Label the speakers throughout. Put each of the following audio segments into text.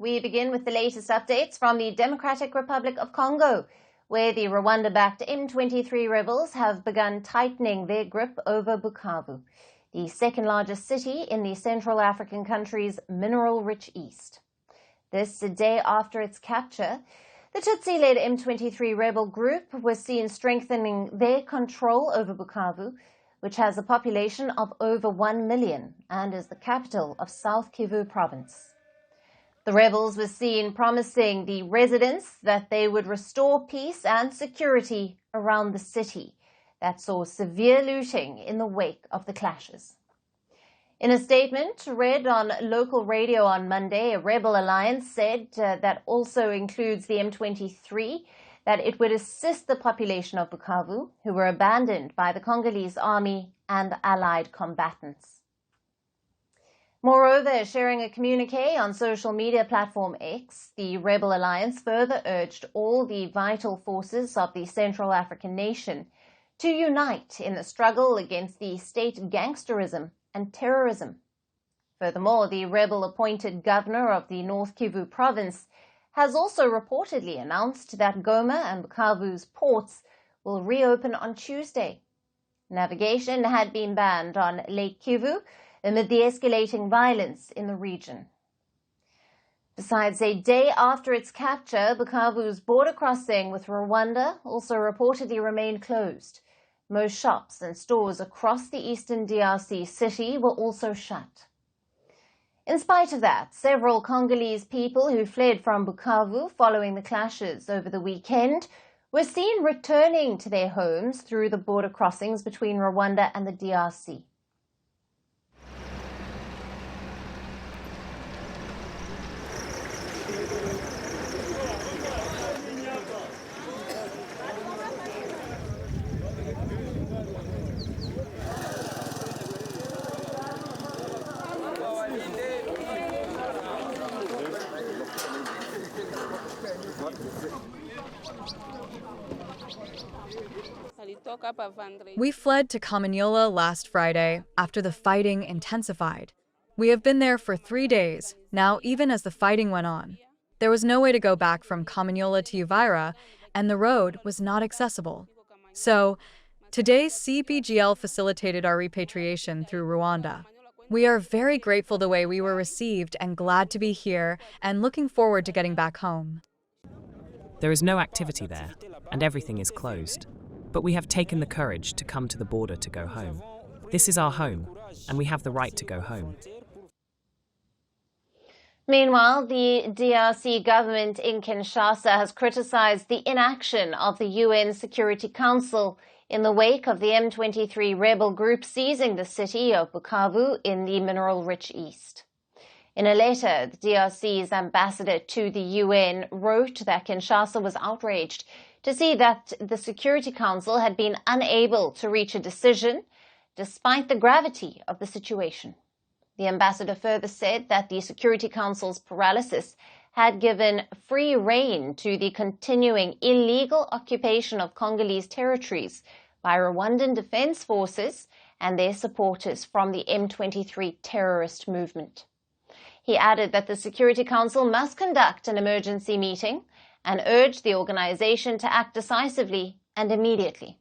Speaker 1: We begin with the latest updates from the Democratic Republic of Congo, where the Rwanda-backed M23 rebels have begun tightening their grip over Bukavu, the second largest city in the Central African country's mineral-rich east. This a day after its capture, the Tutsi-led M23 rebel group was seen strengthening their control over Bukavu, which has a population of over 1 million and is the capital of South Kivu province. The rebels were seen promising the residents that they would restore peace and security around the city that saw severe looting in the wake of the clashes. In a statement read on local radio on Monday, a rebel alliance said that also includes the M23, that it would assist the population of Bukavu, who were abandoned by the Congolese army and allied combatants. Moreover, sharing a communique on social media platform X, the Rebel Alliance further urged all the vital forces of the Central African nation to unite in the struggle against the state gangsterism and terrorism. Furthermore, the rebel-appointed governor of the North Kivu province has also reportedly announced that Goma and Bukavu's ports will reopen on Tuesday. Navigation had been banned on Lake Kivu amid the escalating violence in the region. Besides, a day after its capture, Bukavu's border crossing with Rwanda also reportedly remained closed. Most shops and stores across the eastern DRC city were also shut. In spite of that, several Congolese people who fled from Bukavu following the clashes over the weekend were seen returning to their homes through the border crossings between Rwanda and the DRC.
Speaker 2: We fled to Kamanyola last Friday after the fighting intensified. We have been there for 3 days, now even as the fighting went on. There was no way to go back from Kamanyola to Uvira, and the road was not accessible. So, today CPGL facilitated our repatriation through Rwanda. We are very grateful the way we were received and glad to be here and looking forward to getting back home.
Speaker 3: There is no activity there, and everything is closed. But we have taken the courage to come to the border to go home. This is our home, and we have the right to go home.
Speaker 1: Meanwhile, the DRC government in Kinshasa has criticized the inaction of the UN Security Council in the wake of the M23 rebel group seizing the city of Bukavu in the mineral-rich east. In a letter, the DRC's ambassador to the UN wrote that Kinshasa was outraged to see that the Security Council had been unable to reach a decision despite the gravity of the situation. The ambassador further said that the Security Council's paralysis had given free rein to the continuing illegal occupation of Congolese territories by Rwandan defense forces and their supporters from the M23 terrorist movement. He added that the Security Council must conduct an emergency meeting and urged the organization to act decisively and immediately.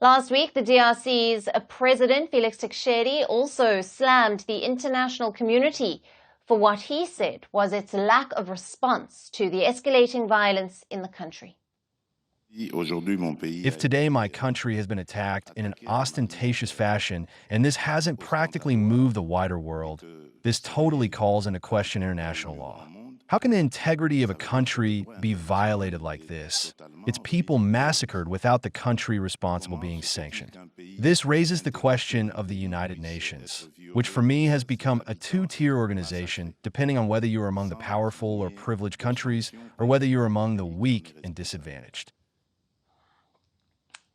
Speaker 1: Last week, the DRC's President Felix Tshisekedi also slammed the international community for what he said was its lack of response to the escalating violence in the country.
Speaker 4: If today my country has been attacked in an ostentatious fashion, and this hasn't practically moved the wider world, this totally calls into question international law. How can the integrity of a country be violated like this? Its people massacred without the country responsible being sanctioned. This raises the question of the United Nations, which for me has become a two-tier organization, depending on whether you are among the powerful or privileged countries, or whether you're among the weak and disadvantaged.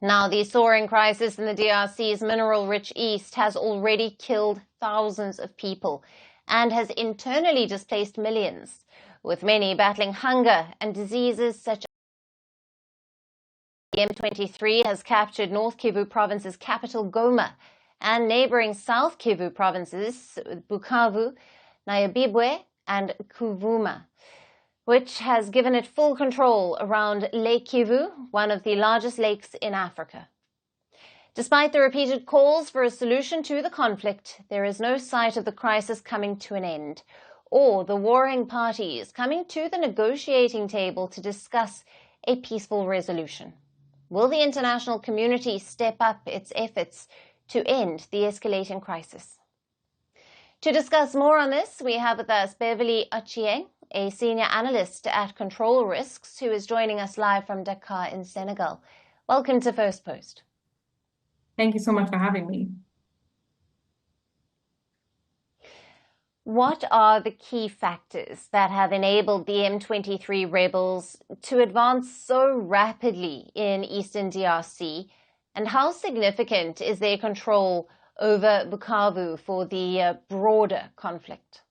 Speaker 1: Now, the soaring crisis in the DRC's mineral-rich east has already killed thousands of people and has internally displaced millions, with many battling hunger and diseases such as the M23 has captured North Kivu province's capital Goma and neighboring South Kivu provinces Bukavu, Nyabibwe and Kuvuma, which has given it full control around Lake Kivu, one of the largest lakes in Africa. Despite the repeated calls for a solution to the conflict, there is no sight of the crisis coming to an end, or the warring parties coming to the negotiating table to discuss a peaceful resolution. Will the international community step up its efforts to end the escalating crisis? To discuss more on this, we have with us Beverly Ochieng, a senior analyst at Control Risks, who is joining us live from Dakar in Senegal. Welcome to Firstpost.
Speaker 5: Thank you so much for having me.
Speaker 1: What are the key factors that have enabled the M23 rebels to advance so rapidly in eastern DRC, and how significant is their control over Bukavu for the broader conflict?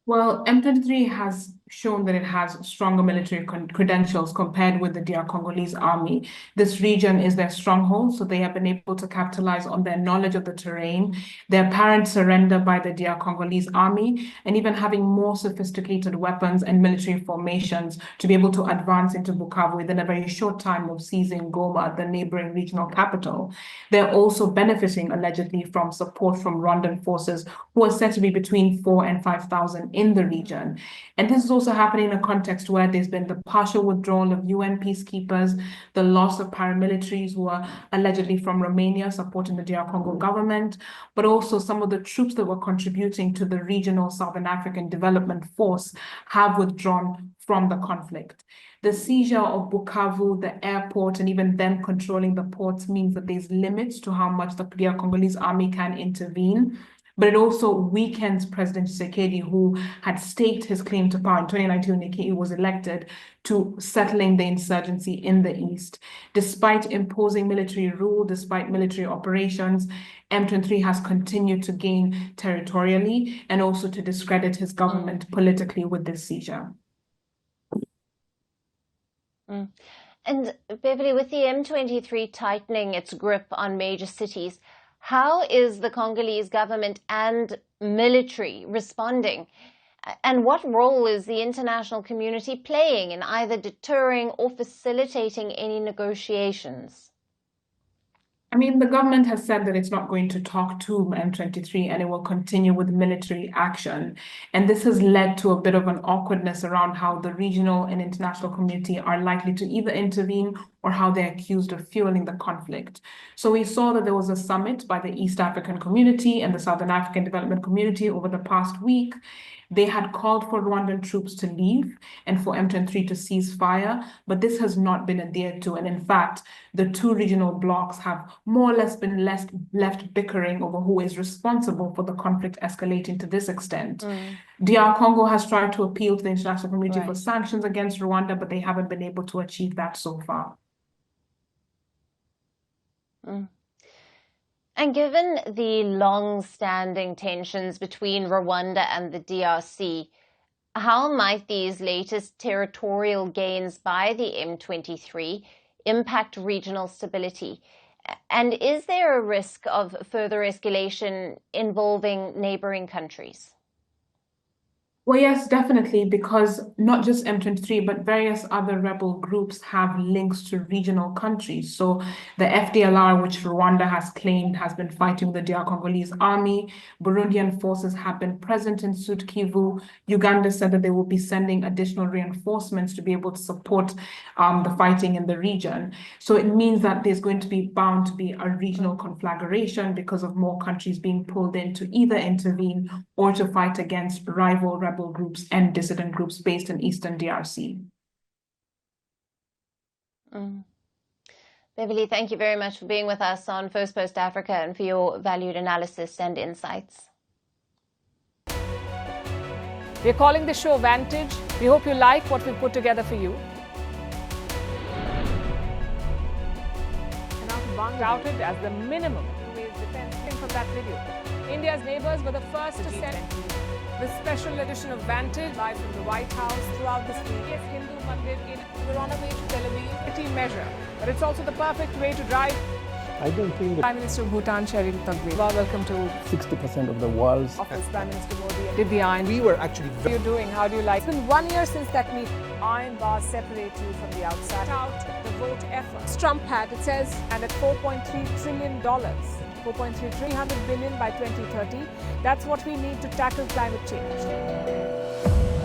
Speaker 5: Well, M23 has shown that it has stronger military credentials compared with the DR Congolese army. This region is their stronghold, so they have been able to capitalize on their knowledge of the terrain, their apparent surrender by the DR Congolese army, and even having more sophisticated weapons and military formations to be able to advance into Bukavu within a very short time of seizing Goma, the neighboring regional capital. They're also benefiting, allegedly, from support from Rwandan forces, who are said to be between 4,000 and 5,000 in the region. And this is also happening in a context where there's been the partial withdrawal of UN peacekeepers, the loss of paramilitaries who are allegedly from Romania supporting the DR Congo government, but also some of the troops that were contributing to the regional Southern African Development Force have withdrawn from the conflict. The seizure of Bukavu, the airport, and even them controlling the ports means that there's limits to how much the DR Congolese army can intervene. But it also weakens President Tshisekedi, who had staked his claim to power in 2019 when he was elected, to settling the insurgency in the east. Despite imposing military rule, despite military operations, M23 has continued to gain territorially and also to discredit his government politically with this seizure.
Speaker 1: And Beverly, with the M23 tightening its grip on major cities, how is the Congolese government and military responding? And what role is the international community playing in either deterring or facilitating any negotiations?
Speaker 5: I mean, the government has said that it's not going to talk to M23 and it will continue with military action. And this has led to a bit of an awkwardness around how the regional and international community are likely to either intervene or how they're accused of fueling the conflict. So we saw that there was a summit by the East African community and the Southern African Development Community over the past week. They had called for Rwandan troops to leave and for M23 to cease fire, but this has not been adhered to. And in fact, the two regional blocs have more or less been left bickering over who is responsible for the conflict escalating to this extent. DR Congo has tried to appeal to the international community for sanctions against Rwanda, but they haven't been able to achieve that so far.
Speaker 1: And given the long-standing tensions between Rwanda and the DRC, how might these latest territorial gains by the M23 impact regional stability? And is there a risk of further escalation involving neighboring countries?
Speaker 5: Well, yes, definitely, because not just M23, but various other rebel groups have links to regional countries. So the FDLR, which Rwanda has claimed has been fighting the DR Congolese army, Burundian forces have been present in South Kivu. Uganda said that they will be sending additional reinforcements to be able to support the fighting in the region. So it means that there's going to be bound to be a regional conflagration because of more countries being pulled in to either intervene or to fight against rival rebel groups and dissident groups based in Eastern DRC.
Speaker 1: Beverly, thank you very much for being with us on Firstpost Africa and for your valued analysis and insights.
Speaker 6: We're calling the show Vantage. We hope you like what we put together for you. Touted as the minimum defense from that video. India's neighbors were the first to send the special edition of Vantage live from the White House throughout this week. Yes, Hindu Mandir in we're on our way to Tel Aviv. Measure, but it's also the perfect way to drive
Speaker 7: I don't think that
Speaker 6: Prime Minister of Bhutan, Sherin Thagbé. Welcome to
Speaker 7: 60% of the world's
Speaker 6: office, Prime Minister Modi. Divyan,
Speaker 7: we were actually
Speaker 6: how are you doing? How do you like? It's been 1 year since that meeting. Iron bars separate you from the outside. Out the vote effort. Trump had, it says, and at $4.3 trillion. 300 billion by 2030. That's what we need to tackle climate change.